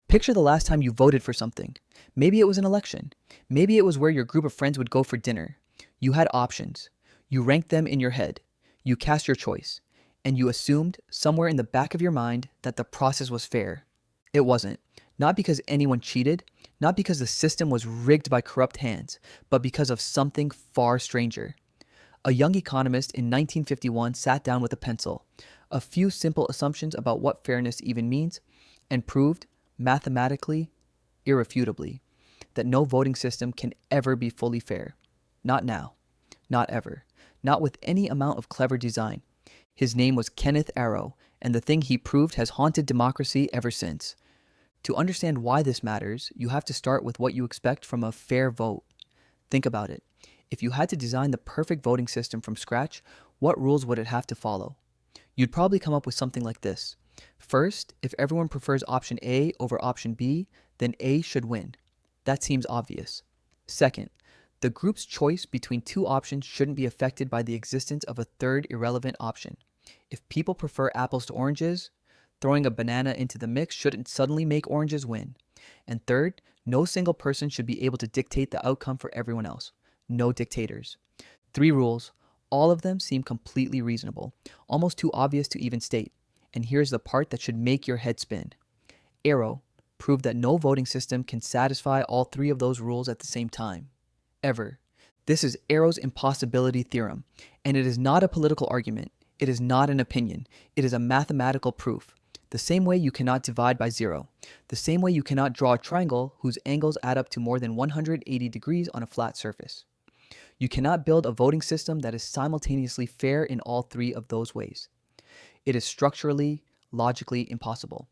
Picture the last time you voted for something. Maybe it was an election. Maybe it was where your group of friends would go for dinner. You had options. You ranked them in your head. You cast your choice. And you assumed, somewhere in the back of your mind, that the process was fair. It wasn't. Not because anyone cheated, not because the system was rigged by corrupt hands, but because of something far stranger. A young economist in 1951 sat down with a pencil, a few simple assumptions about what fairness even means, and proved, mathematically, irrefutably, that no voting system can ever be fully fair. Not now. Not ever. Not with any amount of clever design. His name was Kenneth Arrow, and the thing he proved has haunted democracy ever since. To understand why this matters, you have to start with what you expect from a fair vote. Think about it. If you had to design the perfect voting system from scratch, what rules would it have to follow? You'd probably come up with something like this. First, if everyone prefers option A over option B, then A should win. That seems obvious. Second, the group's choice between two options shouldn't be affected by the existence of a third irrelevant option. If people prefer apples to oranges, throwing a banana into the mix shouldn't suddenly make oranges win. And third, no single person should be able to dictate the outcome for everyone else. No dictators. 3 rules. All of them seem completely reasonable, almost too obvious to even state. And here's the part that should make your head spin. Arrow proved that no voting system can satisfy all 3 of those rules at the same time. Ever. This is Arrow's Impossibility Theorem, and it is not a political argument. It is not an opinion. It is a mathematical proof. The same way you cannot divide by 0. The same way you cannot draw a triangle whose angles add up to more than 180 degrees on a flat surface. You cannot build a voting system that is simultaneously fair in all 3 of those ways. It is structurally, logically impossible.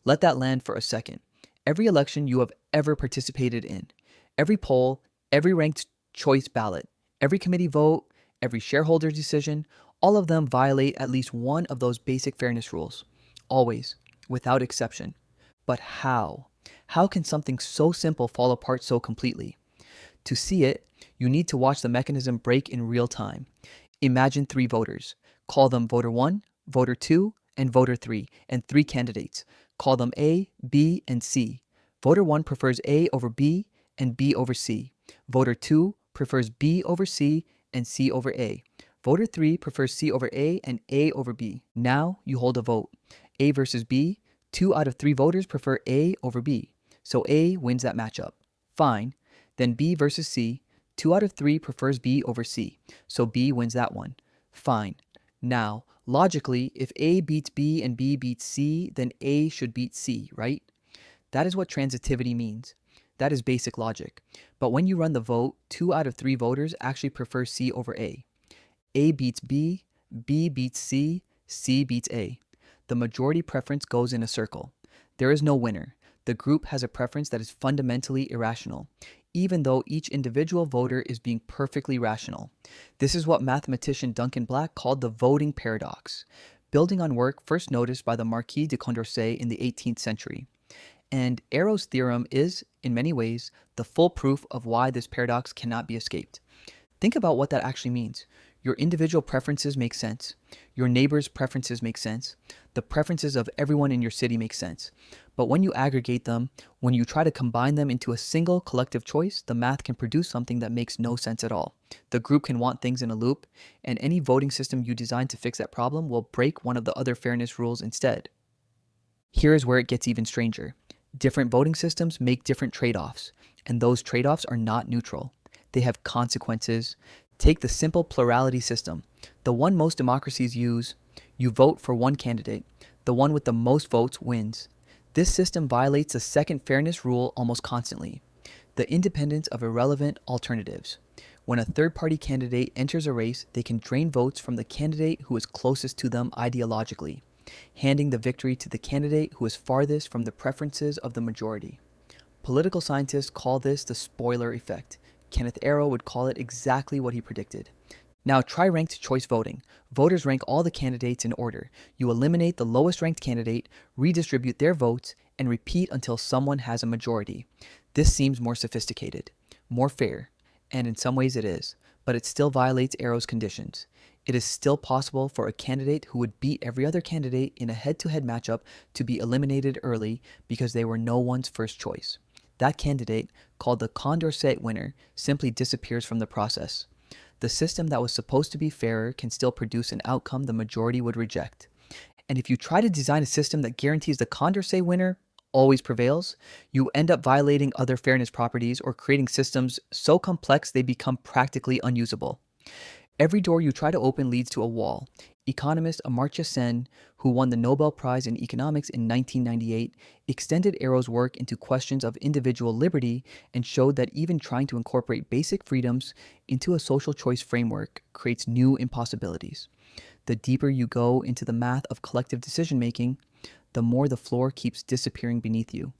Let that land for a second. Every election you have ever participated in, every poll, every ranked choice ballot, every committee vote, every shareholder decision, all of them violate at least one of those basic fairness rules. Always, without exception. But how? How can something so simple fall apart so completely? To see it, you need to watch the mechanism break in real time. Imagine 3 voters. Call them voter 1, voter 2, and voter 3, and 3 candidates. Call them A, B, and C. Voter 1 prefers A over B and B over C. Voter 2 prefers B over C and C over A. Voter 3 prefers C over A and A over B. Now you hold a vote. A versus B, 2 out of 3 voters prefer A over B. So A wins that matchup. Fine. Then B versus C, 2 out of 3 prefers B over C. So B wins that one. Fine. Now, logically, if A beats B and B beats C, then A should beat C, right? That is what transitivity means. That is basic logic. But when you run the vote, 2 out of 3 voters actually prefer C over A. A beats B, B beats C, C beats A. The majority preference goes in a circle. There is no winner. The group has a preference that is fundamentally irrational, even though each individual voter is being perfectly rational. This is what mathematician Duncan Black called the voting paradox, building on work first noticed by the Marquis de Condorcet in the 18th century. And Arrow's theorem is, in many ways, the full proof of why this paradox cannot be escaped. Think about what that actually means. Your individual preferences make sense. Your neighbor's preferences make sense. The preferences of everyone in your city make sense. But when you aggregate them, when you try to combine them into a single collective choice, the math can produce something that makes no sense at all. The group can want things in a loop, and any voting system you design to fix that problem will break one of the other fairness rules instead. Here is where it gets even stranger. Different voting systems make different trade-offs, and those trade-offs are not neutral. They have consequences. Take the simple plurality system, the one most democracies use. You vote for one candidate. The one with the most votes wins. This system violates the second fairness rule almost constantly, the independence of irrelevant alternatives. When a third-party candidate enters a race, they can drain votes from the candidate who is closest to them ideologically, handing the victory to the candidate who is farthest from the preferences of the majority. Political scientists call this the spoiler effect. Kenneth Arrow would call it exactly what he predicted. Now try ranked choice voting. Voters rank all the candidates in order. You eliminate the lowest ranked candidate, redistribute their votes, and repeat until someone has a majority. This seems more sophisticated, more fair, and in some ways it is, but it still violates Arrow's conditions. It is still possible for a candidate who would beat every other candidate in a head-to-head matchup to be eliminated early because they were no one's first choice. That candidate, called the Condorcet winner, simply disappears from the process. The system that was supposed to be fairer can still produce an outcome the majority would reject. And if you try to design a system that guarantees the Condorcet winner always prevails, you end up violating other fairness properties or creating systems so complex they become practically unusable. Every door you try to open leads to a wall. Economist Amartya Sen, who won the Nobel Prize in Economics in 1998, extended Arrow's work into questions of individual liberty and showed that even trying to incorporate basic freedoms into a social choice framework creates new impossibilities. The deeper you go into the math of collective decision-making, the more the floor keeps disappearing beneath you.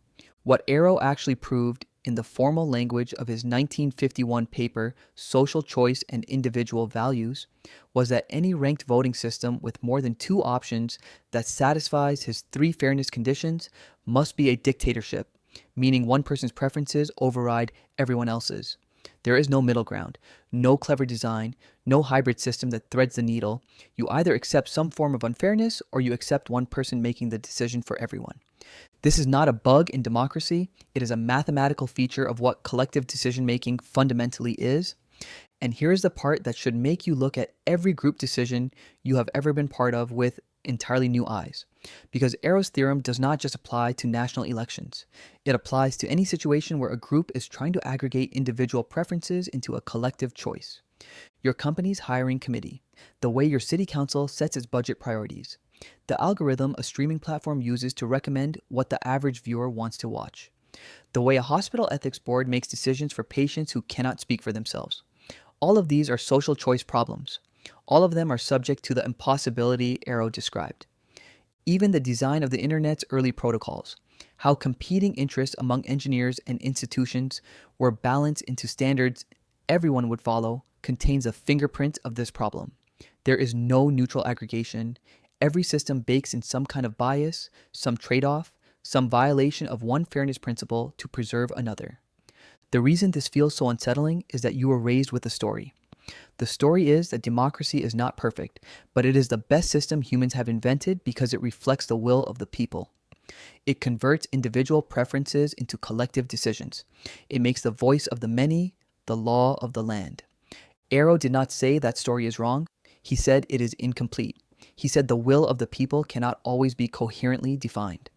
What Arrow actually proved in the formal language of his 1951 paper, Social Choice and Individual Values, was that any ranked voting system with more than two options that satisfies his three fairness conditions must be a dictatorship, meaning one person's preferences override everyone else's. There is no middle ground, no clever design, no hybrid system that threads the needle. You either accept some form of unfairness or you accept one person making the decision for everyone. This is not a bug in democracy. It is a mathematical feature of what collective decision-making fundamentally is. And here's the part that should make you look at every group decision you have ever been part of with entirely new eyes. Because Arrow's theorem does not just apply to national elections. It applies to any situation where a group is trying to aggregate individual preferences into a collective choice. Your company's hiring committee, the way your city council sets its budget priorities, the algorithm a streaming platform uses to recommend what the average viewer wants to watch, the way a hospital ethics board makes decisions for patients who cannot speak for themselves. All of these are social choice problems. All of them are subject to the impossibility Arrow described. Even the design of the internet's early protocols, how competing interests among engineers and institutions were balanced into standards everyone would follow, contains a fingerprint of this problem. There is no neutral aggregation. Every system bakes in some kind of bias, some trade-off, some violation of one fairness principle to preserve another. The reason this feels so unsettling is that you were raised with a story. The story is that democracy is not perfect, but it is the best system humans have invented because it reflects the will of the people. It converts individual preferences into collective decisions. It makes the voice of the many the law of the land. Arrow did not say that story is wrong. He said it is incomplete. He said the will of the people cannot always be coherently defined.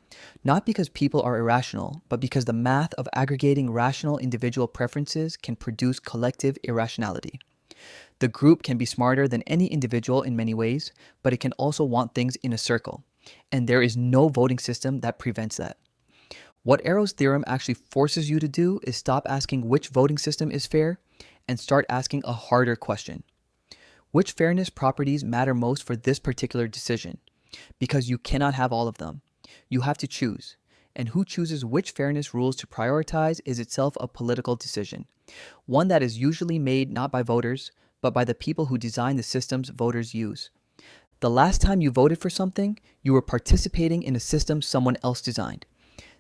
Not because people are irrational, but because the math of aggregating rational individual preferences can produce collective irrationality. The group can be smarter than any individual in many ways, but it can also want things in a circle. And there is no voting system that prevents that. What Arrow's theorem actually forces you to do is stop asking which voting system is fair and start asking a harder question. Which fairness properties matter most for this particular decision? Because you cannot have all of them. You have to choose. And who chooses which fairness rules to prioritize is itself a political decision. One that is usually made not by voters, but by the people who design the systems voters use. The last time you voted for something, you were participating in a system someone else designed.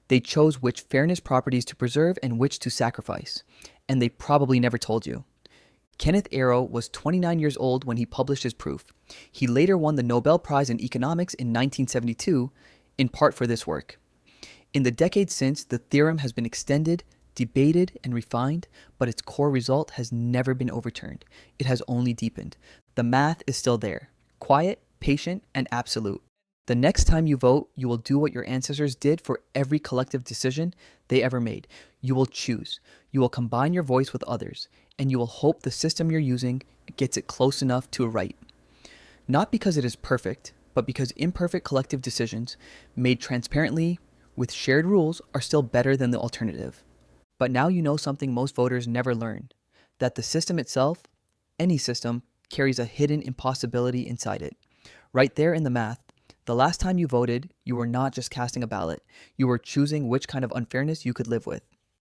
They chose which fairness properties to preserve and which to sacrifice. And they probably never told you. Kenneth Arrow was 29 years old when he published his proof. He later won the Nobel Prize in Economics in 1972, in part for this work. In the decades since, the theorem has been extended, debated, and refined, but its core result has never been overturned. It has only deepened. The math is still there, quiet, patient, and absolute. The next time you vote, you will do what your ancestors did for every collective decision they ever made. You will choose. You will combine your voice with others, and you will hope the system you're using gets it close enough to a right. Not because it is perfect, but because imperfect collective decisions made transparently with shared rules are still better than the alternative. But now you know something most voters never learn, that the system itself, any system, carries a hidden impossibility inside it. Right there in the math, the last time you voted, you were not just casting a ballot. You were choosing which kind of unfairness you could live with.